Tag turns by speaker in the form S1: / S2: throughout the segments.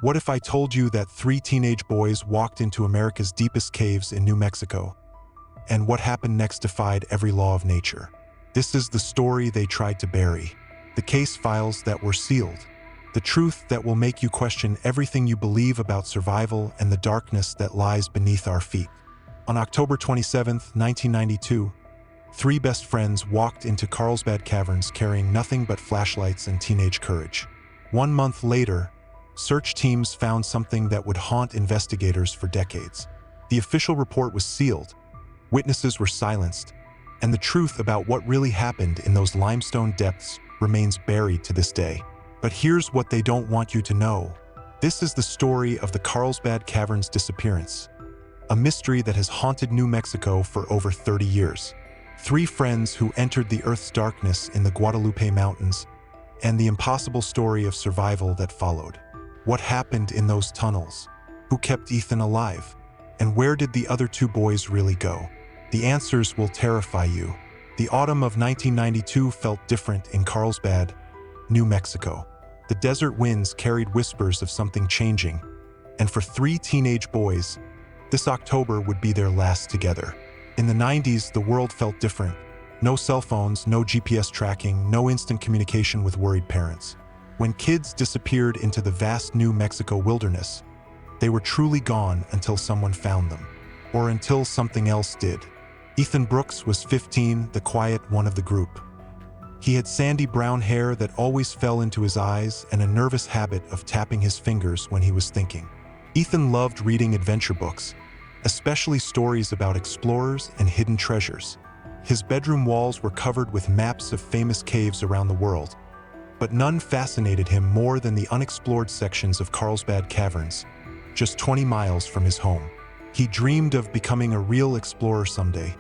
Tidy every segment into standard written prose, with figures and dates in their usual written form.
S1: What if I told you that 3 teenage boys walked into America's deepest caves in New Mexico? And what happened next defied every law of nature. This is the story they tried to bury. The case files that were sealed. The truth that will make you question everything you believe about survival and the darkness that lies beneath our feet. On October 27, 1992, 3 best friends walked into Carlsbad Caverns carrying nothing but flashlights and teenage courage. 1 month later, search teams found something that would haunt investigators for decades. The official report was sealed, witnesses were silenced, and the truth about what really happened in those limestone depths remains buried to this day. But here's what they don't want you to know. This is the story of the Carlsbad Caverns disappearance, a mystery that has haunted New Mexico for over 30 years. 3 friends who entered the Earth's darkness in the Guadalupe Mountains, and the impossible story of survival that followed. What happened in those tunnels? Who kept Ethan alive? And where did the other 2 boys really go? The answers will terrify you. The autumn of 1992 felt different in Carlsbad, New Mexico. The desert winds carried whispers of something changing, and for 3 teenage boys, this October would be their last together. In the 90s, the world felt different. No cell phones, no GPS tracking, no instant communication with worried parents. When kids disappeared into the vast New Mexico wilderness, they were truly gone until someone found them, or until something else did. Ethan Brooks was 15, the quiet one of the group. He had sandy brown hair that always fell into his eyes and a nervous habit of tapping his fingers when he was thinking. Ethan loved reading adventure books, especially stories about explorers and hidden treasures. His bedroom walls were covered with maps of famous caves around the world, but none fascinated him more than the unexplored sections of Carlsbad Caverns, just 20 miles from his home. He dreamed of becoming a real explorer someday,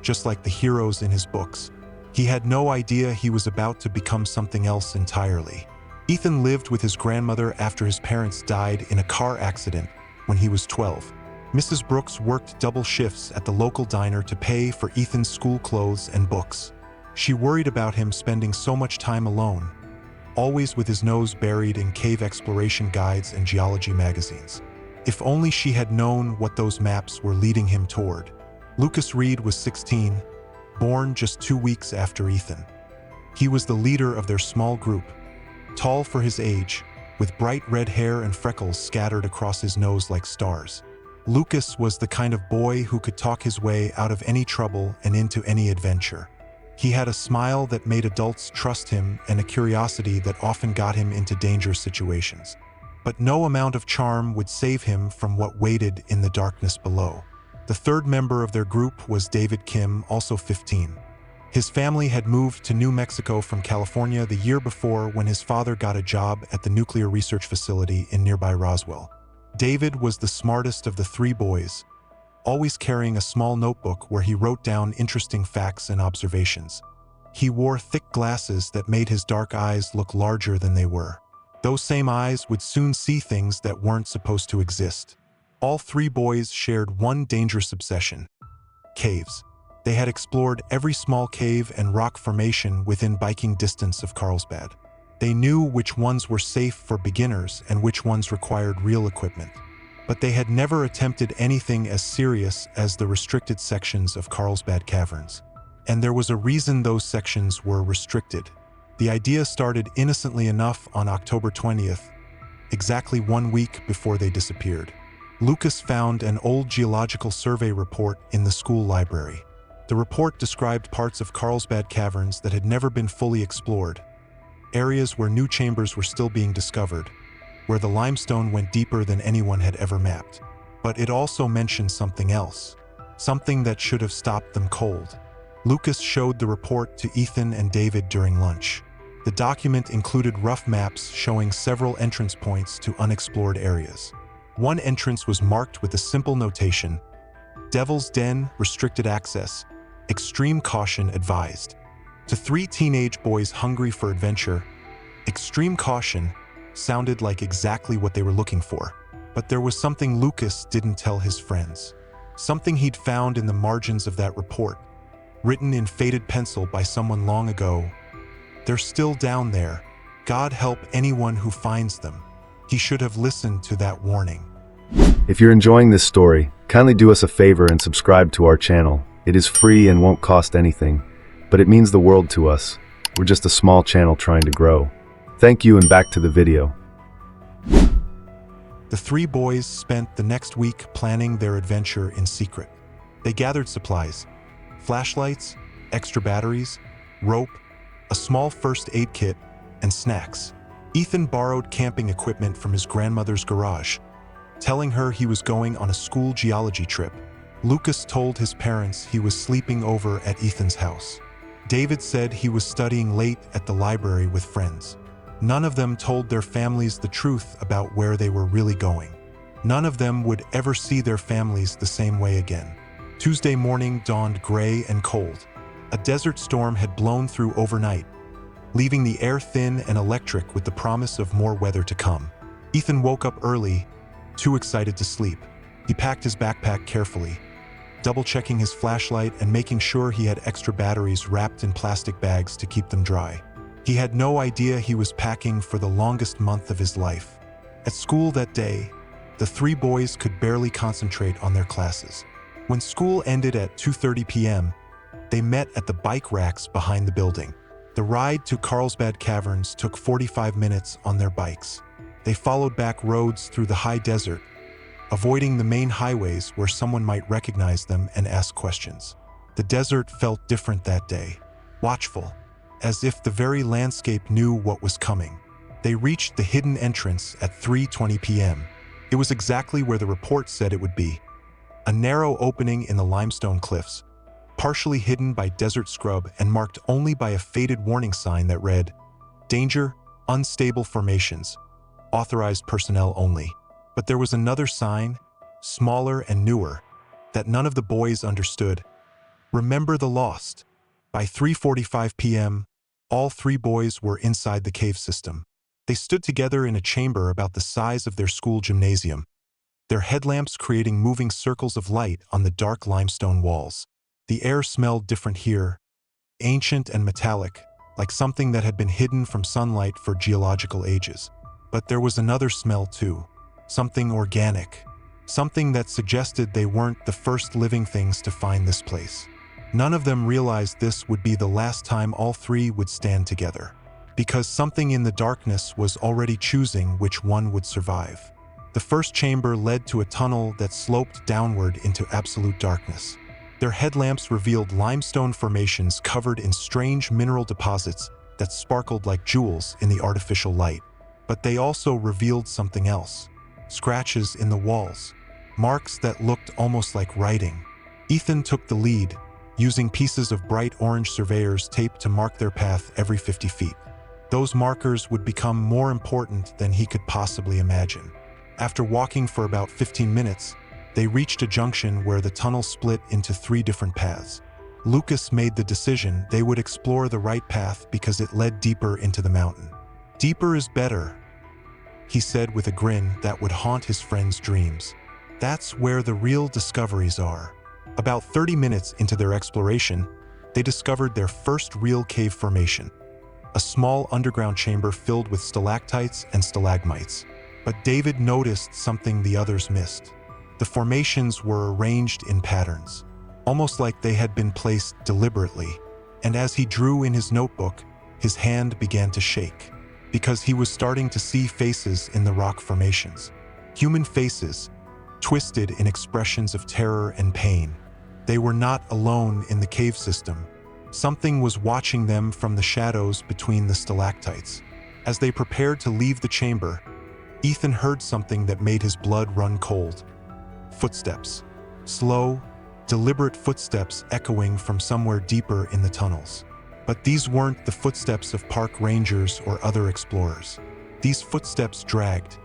S1: just like the heroes in his books. He had no idea he was about to become something else entirely. Ethan lived with his grandmother after his parents died in a car accident when he was 12. Mrs. Brooks worked double shifts at the local diner to pay for Ethan's school clothes and books. She worried about him spending so much time alone, always with his nose buried in cave exploration guides and geology magazines. If only she had known what those maps were leading him toward. Lucas Reed was 16, born just 2 weeks after Ethan. He was the leader of their small group, tall for his age, with bright red hair and freckles scattered across his nose like stars. Lucas was the kind of boy who could talk his way out of any trouble and into any adventure. He had a smile that made adults trust him and a curiosity that often got him into dangerous situations. But no amount of charm would save him from what waited in the darkness below. The third member of their group was David Kim, also 15. His family had moved to New Mexico from California the year before when his father got a job at the nuclear research facility in nearby Roswell. David was the smartest of the 3 boys, always carrying a small notebook where he wrote down interesting facts and observations. He wore thick glasses that made his dark eyes look larger than they were. Those same eyes would soon see things that weren't supposed to exist. All 3 boys shared one dangerous obsession: caves. They had explored every small cave and rock formation within biking distance of Carlsbad. They knew which ones were safe for beginners and which ones required real equipment. But they had never attempted anything as serious as the restricted sections of Carlsbad Caverns. And there was a reason those sections were restricted. The idea started innocently enough on October 20th, exactly 1 week before they disappeared. Lucas found an old geological survey report in the school library. The report described parts of Carlsbad Caverns that had never been fully explored, areas where new chambers were still being discovered, where the limestone went deeper than anyone had ever mapped. But it also mentioned something else, something that should have stopped them cold. Lucas showed the report to Ethan and David during lunch. The document included rough maps showing several entrance points to unexplored areas. One entrance was marked with a simple notation: Devil's Den, restricted access, extreme caution advised. To 3 teenage boys hungry for adventure, extreme caution sounded like exactly what they were looking for. But there was something Lucas didn't tell his friends. Something he'd found in the margins of that report, written in faded pencil by someone long ago. They're still down there. God help anyone who finds them. He should have listened to that warning.
S2: If you're enjoying this story, kindly do us a favor and subscribe to our channel. It is free and won't cost anything, but it means the world to us. We're just a small channel trying to grow. Thank you, and back to the video.
S1: The three boys spent the next week planning their adventure in secret. They gathered supplies: flashlights, extra batteries, rope, a small first aid kit, and snacks. Ethan borrowed camping equipment from his grandmother's garage, telling her he was going on a school geology trip. Lucas told his parents he was sleeping over at Ethan's house. David said he was studying late at the library with friends. None of them told their families the truth about where they were really going. None of them would ever see their families the same way again. Tuesday morning dawned gray and cold. A desert storm had blown through overnight, leaving the air thin and electric with the promise of more weather to come. Ethan woke up early, too excited to sleep. He packed his backpack carefully, double-checking his flashlight and making sure he had extra batteries wrapped in plastic bags to keep them dry. He had no idea he was packing for the longest month of his life. At school that day, the three boys could barely concentrate on their classes. When school ended at 2:30 p.m., they met at the bike racks behind the building. The ride to Carlsbad Caverns took 45 minutes on their bikes. They followed back roads through the high desert, avoiding the main highways where someone might recognize them and ask questions. The desert felt different that day, watchful, as if the very landscape knew what was coming. They reached the hidden entrance at 3:20 p.m. It was exactly where the report said it would be. A narrow opening in the limestone cliffs, partially hidden by desert scrub and marked only by a faded warning sign that read, "Danger, unstable formations, authorized personnel only." But there was another sign, smaller and newer, that none of the boys understood. "Remember the lost." By 3:45 p.m., all three boys were inside the cave system. They stood together in a chamber about the size of their school gymnasium, their headlamps creating moving circles of light on the dark limestone walls. The air smelled different here, ancient and metallic, like something that had been hidden from sunlight for geological ages. But there was another smell too, something organic, something that suggested they weren't the first living things to find this place. None of them realized this would be the last time all three would stand together, because something in the darkness was already choosing which one would survive. The first chamber led to a tunnel that sloped downward into absolute darkness. Their headlamps revealed limestone formations covered in strange mineral deposits that sparkled like jewels in the artificial light. But they also revealed something else: scratches in the walls, marks that looked almost like writing. Ethan took the lead, using pieces of bright orange surveyor's tape to mark their path every 50 feet. Those markers would become more important than he could possibly imagine. After walking for about 15 minutes, they reached a junction where the tunnel split into 3 different paths. Lucas made the decision they would explore the right path because it led deeper into the mountain. "Deeper is better," he said with a grin that would haunt his friends' dreams. "That's where the real discoveries are." About 30 minutes into their exploration, they discovered their first real cave formation, a small underground chamber filled with stalactites and stalagmites. But David noticed something the others missed. The formations were arranged in patterns, almost like they had been placed deliberately, and as he drew in his notebook, his hand began to shake, because he was starting to see faces in the rock formations. Human faces, twisted in expressions of terror and pain. They were not alone in the cave system. Something was watching them from the shadows between the stalactites. As they prepared to leave the chamber, Ethan heard something that made his blood run cold. Footsteps. Slow, deliberate footsteps echoing from somewhere deeper in the tunnels. But these weren't the footsteps of park rangers or other explorers. These footsteps dragged,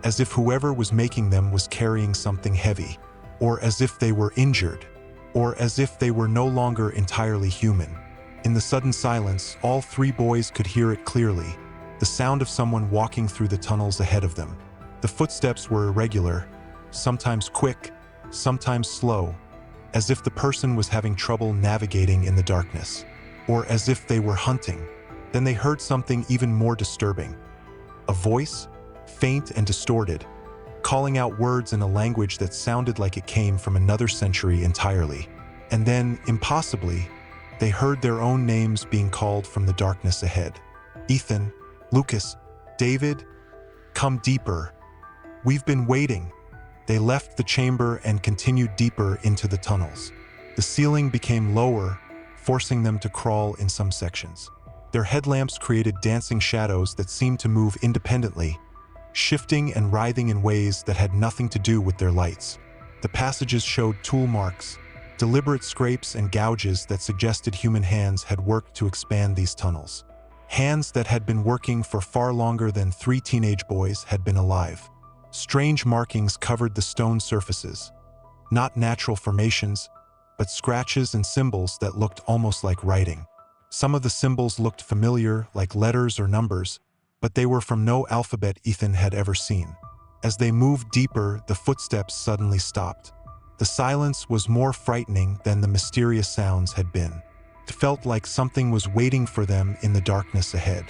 S1: as if whoever was making them was carrying something heavy, or as if they were injured, or as if they were no longer entirely human. In the sudden silence, all 3 boys could hear it clearly, the sound of someone walking through the tunnels ahead of them. The footsteps were irregular, sometimes quick, sometimes slow, as if the person was having trouble navigating in the darkness, or as if they were hunting. Then they heard something even more disturbing. A voice, faint and distorted, calling out words in a language that sounded like it came from another century entirely. And then, impossibly, they heard their own names being called from the darkness ahead. Ethan, Lucas, David, come deeper. We've been waiting. They left the chamber and continued deeper into the tunnels. The ceiling became lower, forcing them to crawl in some sections. Their headlamps created dancing shadows that seemed to move independently, shifting and writhing in ways that had nothing to do with their lights. The passages showed tool marks, deliberate scrapes and gouges that suggested human hands had worked to expand these tunnels. Hands that had been working for far longer than 3 teenage boys had been alive. Strange markings covered the stone surfaces, not natural formations, but scratches and symbols that looked almost like writing. Some of the symbols looked familiar, like letters or numbers, but they were from no alphabet Ethan had ever seen. As they moved deeper, the footsteps suddenly stopped. The silence was more frightening than the mysterious sounds had been. It felt like something was waiting for them in the darkness ahead.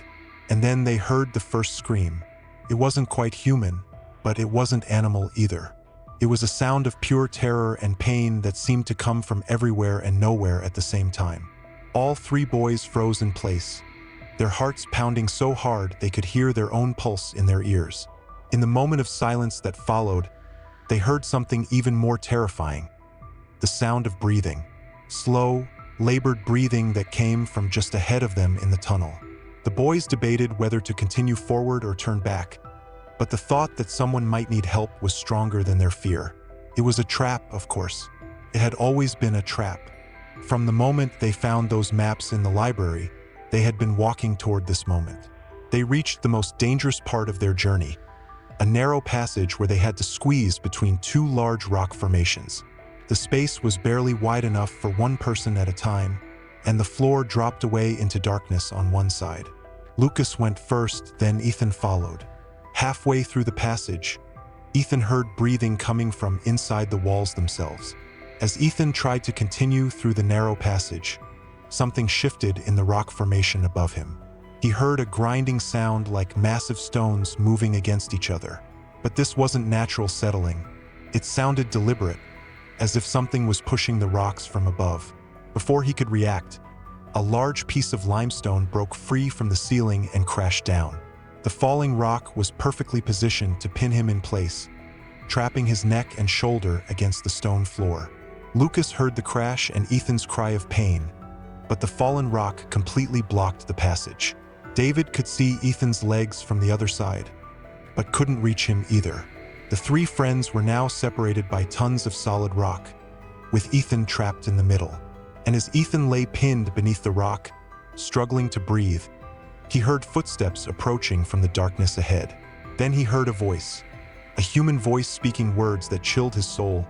S1: And then they heard the first scream. It wasn't quite human, but it wasn't animal either. It was a sound of pure terror and pain that seemed to come from everywhere and nowhere at the same time. All 3 boys froze in place, their hearts pounding so hard they could hear their own pulse in their ears. In the moment of silence that followed, they heard something even more terrifying. The sound of breathing. Slow, labored breathing that came from just ahead of them in the tunnel. The boys debated whether to continue forward or turn back, but the thought that someone might need help was stronger than their fear. It was a trap, of course. It had always been a trap. From the moment they found those maps in the library, they had been walking toward this moment. They reached the most dangerous part of their journey, a narrow passage where they had to squeeze between 2 large rock formations. The space was barely wide enough for one person at a time, and the floor dropped away into darkness on one side. Lucas went first, then Ethan followed. Halfway through the passage, Ethan heard breathing coming from inside the walls themselves. As Ethan tried to continue through the narrow passage, something shifted in the rock formation above him. He heard a grinding sound like massive stones moving against each other. But this wasn't natural settling. It sounded deliberate, as if something was pushing the rocks from above. Before he could react, a large piece of limestone broke free from the ceiling and crashed down. The falling rock was perfectly positioned to pin him in place, trapping his neck and shoulder against the stone floor. Lucas heard the crash and Ethan's cry of pain, but the fallen rock completely blocked the passage. David could see Ethan's legs from the other side, but couldn't reach him either. The 3 friends were now separated by tons of solid rock, with Ethan trapped in the middle. And as Ethan lay pinned beneath the rock, struggling to breathe, he heard footsteps approaching from the darkness ahead. Then he heard a voice, a human voice speaking words that chilled his soul.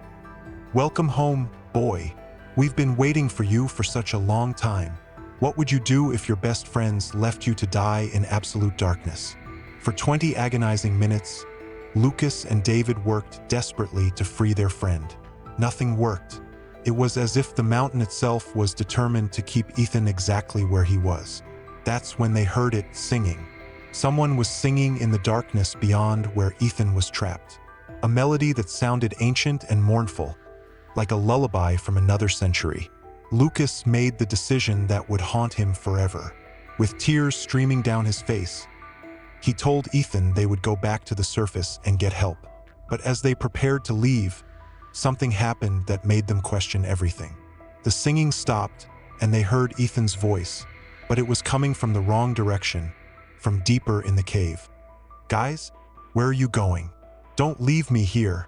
S1: "Welcome home, boy. We've been waiting for you for such a long time. What would you do if your best friends left you to die in absolute darkness?" For 20 agonizing minutes, Lucas and David worked desperately to free their friend. Nothing worked. It was as if the mountain itself was determined to keep Ethan exactly where he was. That's when they heard it singing. Someone was singing in the darkness beyond where Ethan was trapped. A melody that sounded ancient and mournful, like a lullaby from another century. Lucas made the decision that would haunt him forever. With tears streaming down his face, he told Ethan they would go back to the surface and get help. But as they prepared to leave, something happened that made them question everything. The singing stopped, and they heard Ethan's voice, but it was coming from the wrong direction, from deeper in the cave. "Guys, where are you going? Don't leave me here."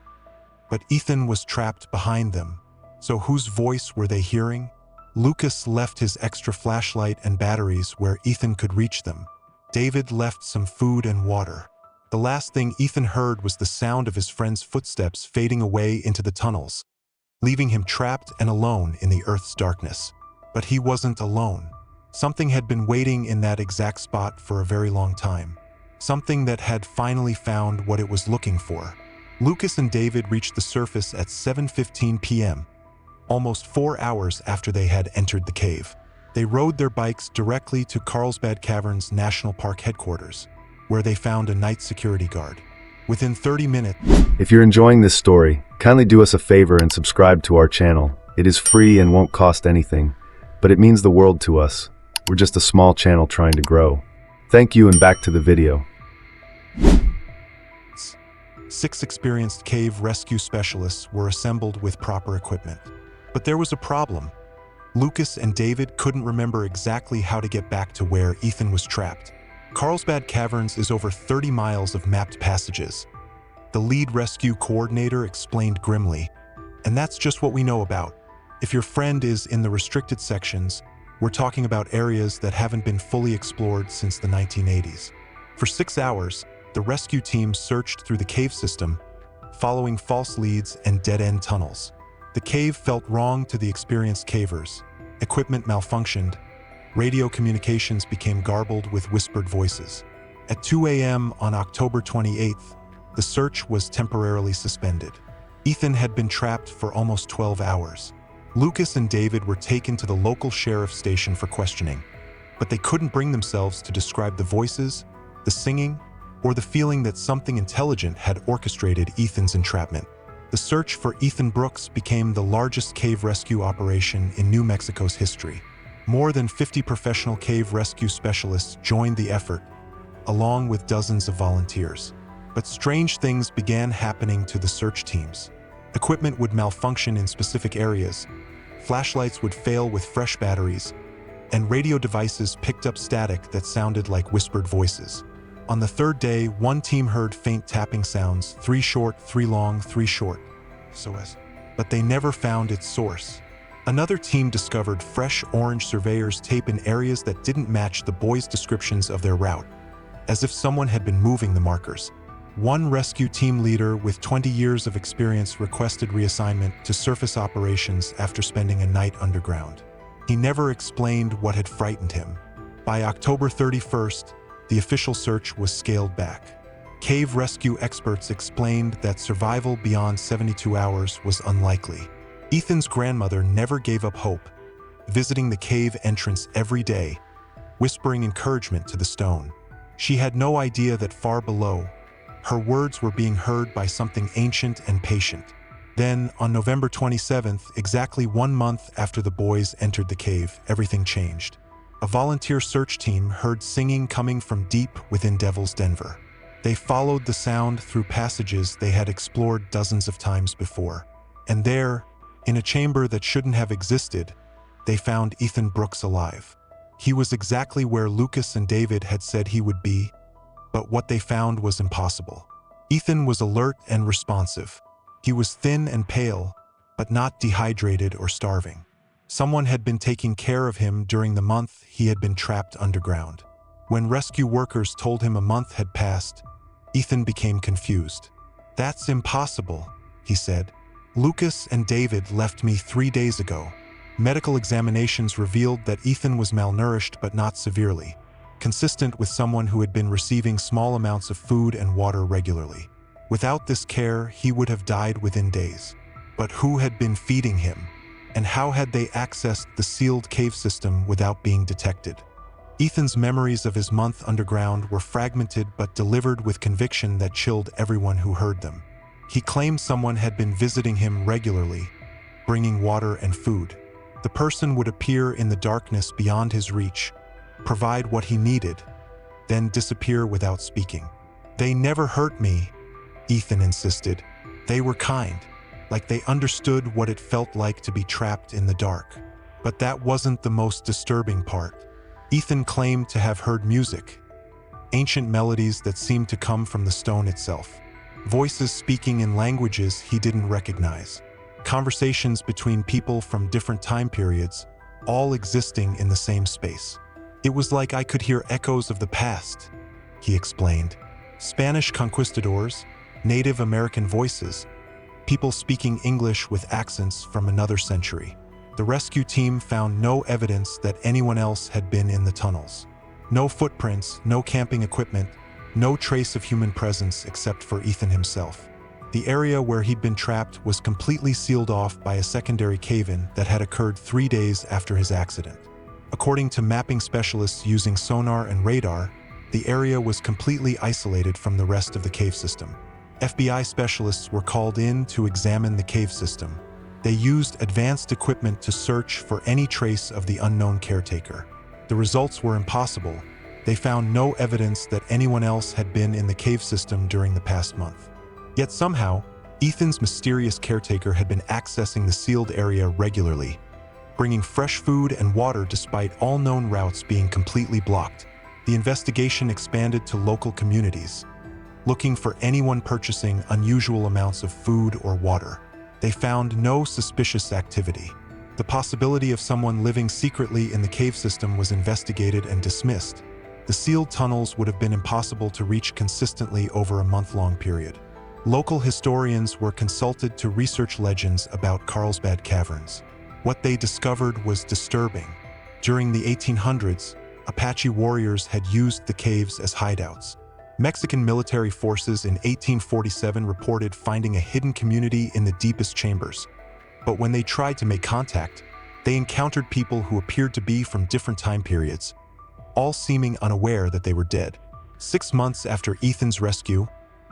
S1: But Ethan was trapped behind them. So whose voice were they hearing? Lucas left his extra flashlight and batteries where Ethan could reach them. David left some food and water. The last thing Ethan heard was the sound of his friend's footsteps fading away into the tunnels, leaving him trapped and alone in the Earth's darkness. But he wasn't alone. Something had been waiting in that exact spot for a very long time. Something that had finally found what it was looking for. Lucas and David reached the surface at 7:15 p.m., almost 4 hours after they had entered the cave. They rode their bikes directly to Carlsbad Caverns National Park headquarters, where they found a night security guard. Within 30 minutes,
S2: If you're enjoying this story, kindly do us a favor and subscribe to our channel. It is free and won't cost anything, but it means the world to us. We're just a small channel trying to grow. Thank you, and back to the video.
S1: 6 experienced cave rescue specialists were assembled with proper equipment. But there was a problem. Lucas and David couldn't remember exactly how to get back to where Ethan was trapped. Carlsbad Caverns is over 30 miles of mapped passages. The lead rescue coordinator explained grimly, and that's just what we know about. If your friend is in the restricted sections, we're talking about areas that haven't been fully explored since the 1980s. For 6 hours, the rescue team searched through the cave system, following false leads and dead-end tunnels. The cave felt wrong to the experienced cavers. Equipment malfunctioned. Radio communications became garbled with whispered voices. At 2 a.m. on October 28th, the search was temporarily suspended. Ethan had been trapped for almost 12 hours. Lucas and David were taken to the local sheriff's station for questioning, but they couldn't bring themselves to describe the voices, the singing, or the feeling that something intelligent had orchestrated Ethan's entrapment. The search for Ethan Brooks became the largest cave rescue operation in New Mexico's history. More than 50 professional cave rescue specialists joined the effort, along with dozens of volunteers. But strange things began happening to the search teams. Equipment would malfunction in specific areas, flashlights would fail with fresh batteries, and radio devices picked up static that sounded like whispered voices. On the 3rd day, one team heard faint tapping sounds, 3 short, 3 long, 3 short, but they never found its source. Another team discovered fresh orange surveyor's tape in areas that didn't match the boys' descriptions of their route, as if someone had been moving the markers. One rescue team leader with 20 years of experience requested reassignment to surface operations after spending a night underground. He never explained what had frightened him. By October 31st, the official search was scaled back. Cave rescue experts explained that survival beyond 72 hours was unlikely. Ethan's grandmother never gave up hope, visiting the cave entrance every day, whispering encouragement to the stone. She had no idea that far below, her words were being heard by something ancient and patient. Then, on November 27th, exactly 1 month after the boys entered the cave, everything changed. A volunteer search team heard singing coming from deep within Devil's Denver. They followed the sound through passages they had explored dozens of times before. And there, in a chamber that shouldn't have existed, they found Ethan Brooks alive. He was exactly where Lucas and David had said he would be, but what they found was impossible. Ethan was alert and responsive. He was thin and pale, but not dehydrated or starving. Someone had been taking care of him during the month he had been trapped underground. When rescue workers told him a month had passed, Ethan became confused. "That's impossible," he said. "Lucas and David left me 3 days ago." Medical examinations revealed that Ethan was malnourished but not severely, consistent with someone who had been receiving small amounts of food and water regularly. Without this care, he would have died within days. But who had been feeding him? And how had they accessed the sealed cave system without being detected? Ethan's memories of his month underground were fragmented but delivered with conviction that chilled everyone who heard them. He claimed someone had been visiting him regularly, bringing water and food. The person would appear in the darkness beyond his reach, provide what he needed, then disappear without speaking. "They never hurt me," Ethan insisted. "They were kind, like they understood what it felt like to be trapped in the dark." But that wasn't the most disturbing part. Ethan claimed to have heard music, ancient melodies that seemed to come from the stone itself. Voices speaking in languages he didn't recognize. Conversations between people from different time periods, all existing in the same space. "It was like I could hear echoes of the past," he explained. Spanish conquistadors, Native American voices, people speaking English with accents from another century. The rescue team found no evidence that anyone else had been in the tunnels. No footprints, no camping equipment, no trace of human presence except for Ethan himself. The area where he'd been trapped was completely sealed off by a secondary cave-in that had occurred 3 days after his accident. According to mapping specialists using sonar and radar, the area was completely isolated from the rest of the cave system. FBI specialists were called in to examine the cave system. They used advanced equipment to search for any trace of the unknown caretaker. The results were impossible. They found no evidence that anyone else had been in the cave system during the past month. Yet somehow, Ethan's mysterious caretaker had been accessing the sealed area regularly, bringing fresh food and water despite all known routes being completely blocked. The investigation expanded to local communities, looking for anyone purchasing unusual amounts of food or water. They found no suspicious activity. The possibility of someone living secretly in the cave system was investigated and dismissed. The sealed tunnels would have been impossible to reach consistently over a month-long period. Local historians were consulted to research legends about Carlsbad Caverns. What they discovered was disturbing. During the 1800s, Apache warriors had used the caves as hideouts. Mexican military forces in 1847 reported finding a hidden community in the deepest chambers. But when they tried to make contact, they encountered people who appeared to be from different time periods, all seeming unaware that they were dead. 6 months after Ethan's rescue,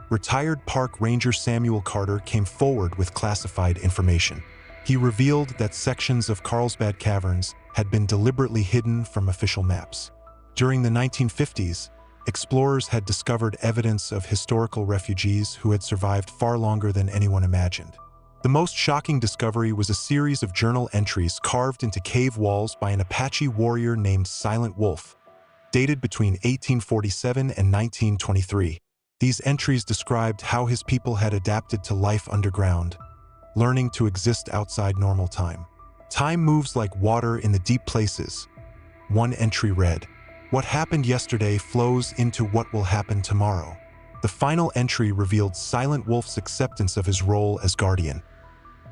S1: retired park ranger Samuel Carter came forward with classified information. He revealed that sections of Carlsbad Caverns had been deliberately hidden from official maps. During the 1950s, explorers had discovered evidence of historical refugees who had survived far longer than anyone imagined. The most shocking discovery was a series of journal entries carved into cave walls by an Apache warrior named Silent Wolf, dated between 1847 and 1923. These entries described how his people had adapted to life underground, learning to exist outside normal time. Time moves like water in the deep places. One entry read, "What happened yesterday flows into what will happen tomorrow." The final entry revealed Silent Wolf's acceptance of his role as guardian.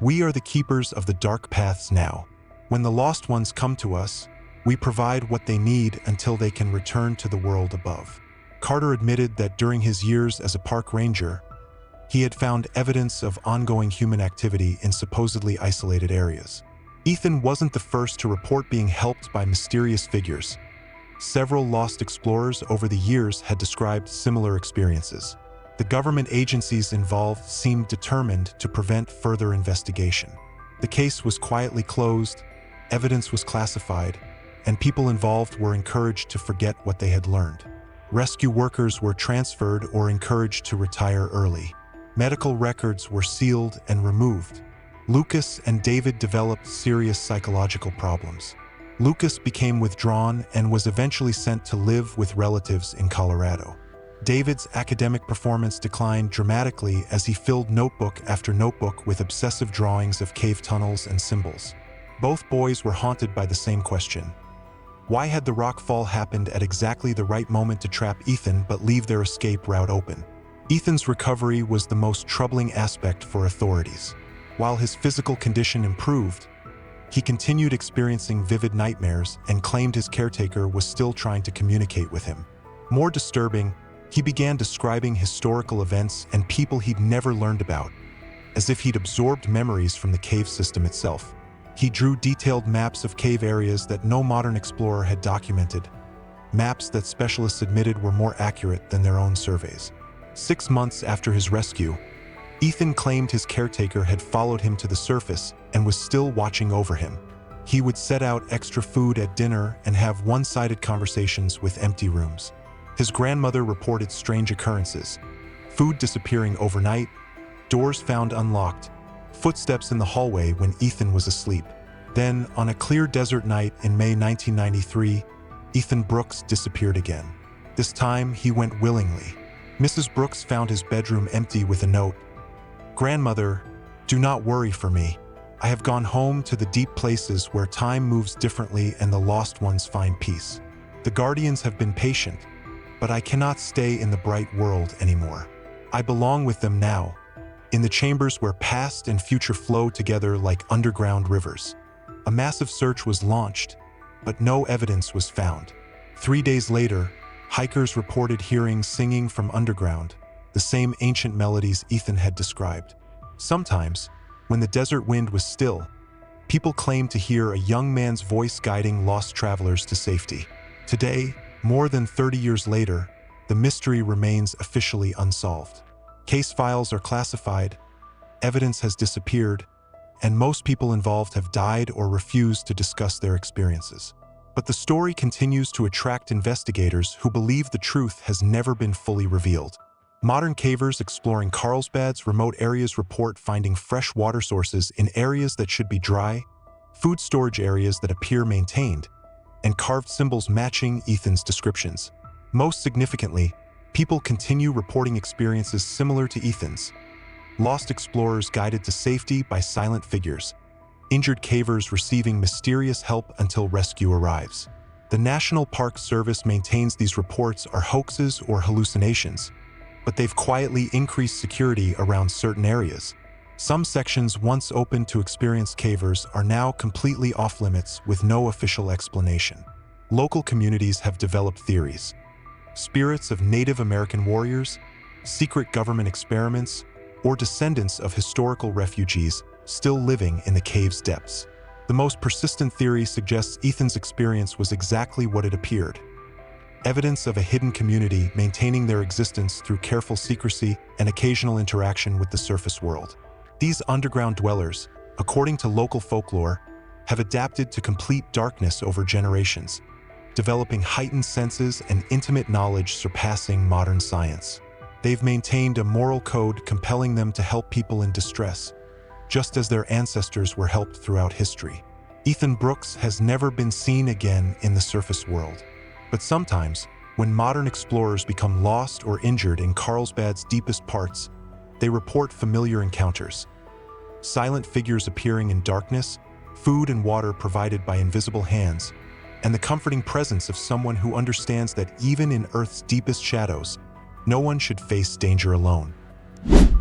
S1: "We are the keepers of the dark paths now. When the lost ones come to us, we provide what they need until they can return to the world above." Carter admitted that during his years as a park ranger, he had found evidence of ongoing human activity in supposedly isolated areas. Ethan wasn't the first to report being helped by mysterious figures. Several lost explorers over the years had described similar experiences. The government agencies involved seemed determined to prevent further investigation. The case was quietly closed, evidence was classified, and people involved were encouraged to forget what they had learned. Rescue workers were transferred or encouraged to retire early. Medical records were sealed and removed. Lucas and David developed serious psychological problems. Lucas became withdrawn and was eventually sent to live with relatives in Colorado. David's academic performance declined dramatically as he filled notebook after notebook with obsessive drawings of cave tunnels and symbols. Both boys were haunted by the same question. Why had the rock fall happened at exactly the right moment to trap Ethan but leave their escape route open? Ethan's recovery was the most troubling aspect for authorities. While his physical condition improved, he continued experiencing vivid nightmares and claimed his caretaker was still trying to communicate with him. More disturbing, he began describing historical events and people he'd never learned about, as if he'd absorbed memories from the cave system itself. He drew detailed maps of cave areas that no modern explorer had documented, maps that specialists admitted were more accurate than their own surveys. 6 months after his rescue, Ethan claimed his caretaker had followed him to the surface and was still watching over him. He would set out extra food at dinner and have one-sided conversations with empty rooms. His grandmother reported strange occurrences: food disappearing overnight, doors found unlocked, footsteps in the hallway when Ethan was asleep. Then, on a clear desert night in May 1993, Ethan Brooks disappeared again. This time, he went willingly. Mrs. Brooks found his bedroom empty with a note. "Grandmother, do not worry for me. I have gone home to the deep places where time moves differently and the lost ones find peace. The guardians have been patient, but I cannot stay in the bright world anymore. I belong with them now, in the chambers where past and future flow together like underground rivers." A massive search was launched, but no evidence was found. 3 days later, hikers reported hearing singing from underground, the same ancient melodies Ethan had described. Sometimes, when the desert wind was still, people claimed to hear a young man's voice guiding lost travelers to safety. Today, more than 30 years later, the mystery remains officially unsolved. Case files are classified, evidence has disappeared, and most people involved have died or refused to discuss their experiences. But the story continues to attract investigators who believe the truth has never been fully revealed. Modern cavers exploring Carlsbad's remote areas report finding fresh water sources in areas that should be dry, food storage areas that appear maintained, and carved symbols matching Ethan's descriptions. Most significantly, people continue reporting experiences similar to Ethan's. Lost explorers guided to safety by silent figures, injured cavers receiving mysterious help until rescue arrives. The National Park Service maintains these reports are hoaxes or hallucinations, but they've quietly increased security around certain areas. Some sections once open to experienced cavers are now completely off-limits with no official explanation. Local communities have developed theories. Spirits of Native American warriors, secret government experiments, or descendants of historical refugees still living in the cave's depths. The most persistent theory suggests Ethan's experience was exactly what it appeared. Evidence of a hidden community maintaining their existence through careful secrecy and occasional interaction with the surface world. These underground dwellers, according to local folklore, have adapted to complete darkness over generations, developing heightened senses and intimate knowledge surpassing modern science. They've maintained a moral code compelling them to help people in distress, just as their ancestors were helped throughout history. Ethan Brooks has never been seen again in the surface world. But sometimes, when modern explorers become lost or injured in Carlsbad's deepest parts, they report familiar encounters. Silent figures appearing in darkness, food and water provided by invisible hands, and the comforting presence of someone who understands that even in Earth's deepest shadows, no one should face danger alone.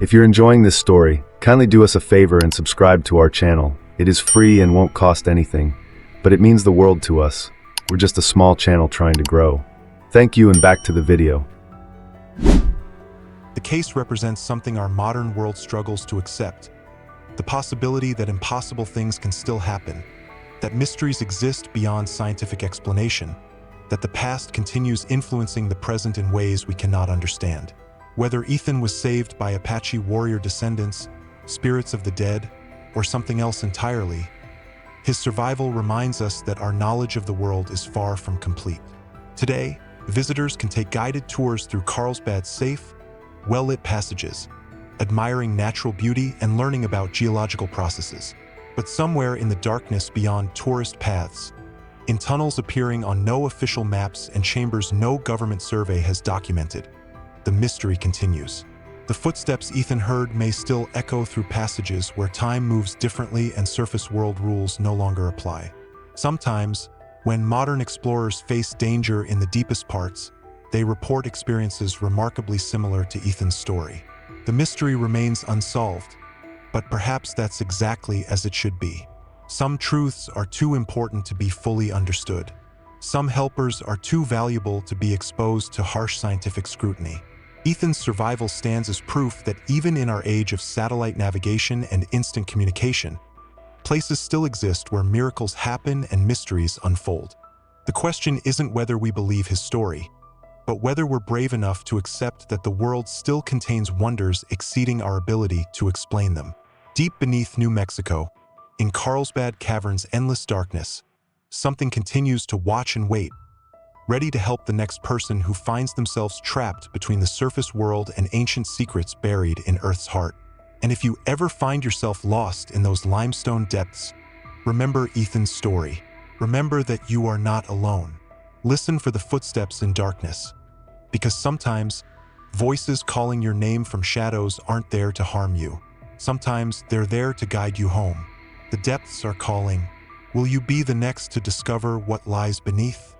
S2: If you're enjoying this story, kindly do us a favor and subscribe to our channel. It is free and won't cost anything, but it means the world to us. We're just a small channel trying to grow. Thank you, and back to the video.
S1: The case represents something our modern world struggles to accept. The possibility that impossible things can still happen, that mysteries exist beyond scientific explanation, that the past continues influencing the present in ways we cannot understand. Whether Ethan was saved by Apache warrior descendants, spirits of the dead, or something else entirely, his survival reminds us that our knowledge of the world is far from complete. Today, visitors can take guided tours through Carlsbad's safe, well-lit passages, admiring natural beauty and learning about geological processes. But somewhere in the darkness beyond tourist paths, in tunnels appearing on no official maps and chambers no government survey has documented, the mystery continues. The footsteps Ethan heard may still echo through passages where time moves differently and surface world rules no longer apply. Sometimes, when modern explorers face danger in the deepest parts, they report experiences remarkably similar to Ethan's story. The mystery remains unsolved, but perhaps that's exactly as it should be. Some truths are too important to be fully understood. Some helpers are too valuable to be exposed to harsh scientific scrutiny. Ethan's survival stands as proof that even in our age of satellite navigation and instant communication, places still exist where miracles happen and mysteries unfold. The question isn't whether we believe his story, but whether we're brave enough to accept that the world still contains wonders exceeding our ability to explain them. Deep beneath New Mexico, in Carlsbad Caverns' endless darkness, something continues to watch and wait, ready to help the next person who finds themselves trapped between the surface world and ancient secrets buried in Earth's heart. And if you ever find yourself lost in those limestone depths, remember Ethan's story. Remember that you are not alone. Listen for the footsteps in darkness, because sometimes voices calling your name from shadows aren't there to harm you. Sometimes they're there to guide you home. The depths are calling. Will you be the next to discover what lies beneath?